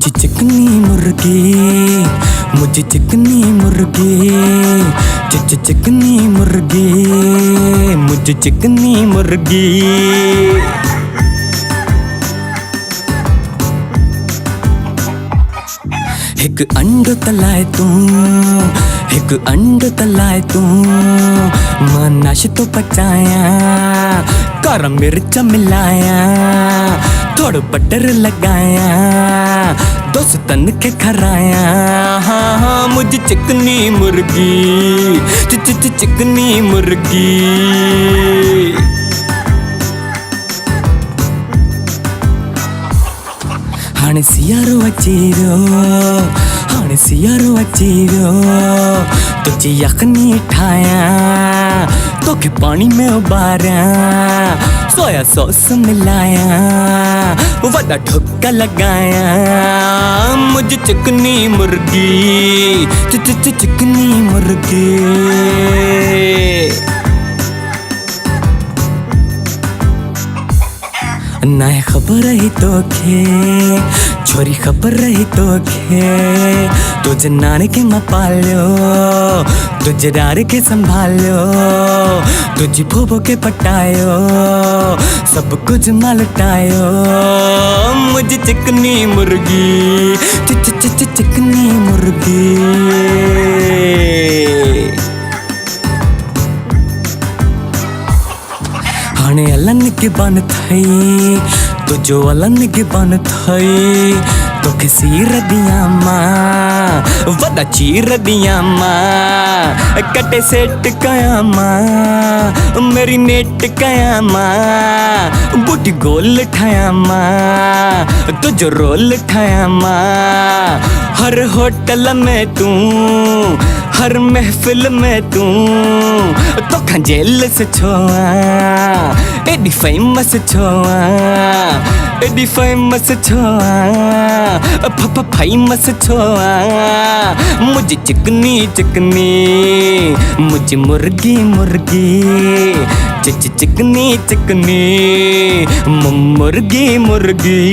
मुझे चिकनी मुर्गी, मुझे चिकनी मुर्गी, चिकनी मुर्गी, मुझे चिकनी मुर्गी। एक अंड तलाए तू, एक अंड तलाए तू, मानश तो पचाया, कारा मिर्च मिलाया, थोड़ा बटर लगाया, दोस्तन के खराया। हाँ हाँ मुझे चिकनी मुर्गी, चिकनी मुर्गी। हाणे सियारो अचीरो, हाणे सियारो अचीरो, तुझे यखनी ठाया, तोखे पानी में उबारा, सोया सॉस मिलाया, वड़ा ठुक्का लगाया। मुझे चिकनी मुर्गी, चिकनी मुर्गी। ना खबर रही तोखे, छोरी खबर रही तोखे, तुझे नान के मां पालो, तुझे रार के संभालो, तुझे फूबो के पटायो, सब कुछ मालटायो। मुझे चिकनी मुर्गी, चिकनी मुर्गी। हाणे अलन के बन थई, तो जो अलन के बन थई, तो खसीर दिया माँ, वदा चीर दिया माँ, कटे सेट कया माँ, मेरी नेट कया माँ, बूटी गोल ठाया माँ, तो जो रोल ठाया माँ। हर होटल में तू, हर महफिल में तू, तो खंजेल से छोआ, एडी फेमस छोआ, एडी फेमस छोआ, फेमस छोआ। मुझे चिकनी चिकनी, मुझे मुर्गी मुर्गी, चिकनी चिकनी, मुर्गी मुर्गी।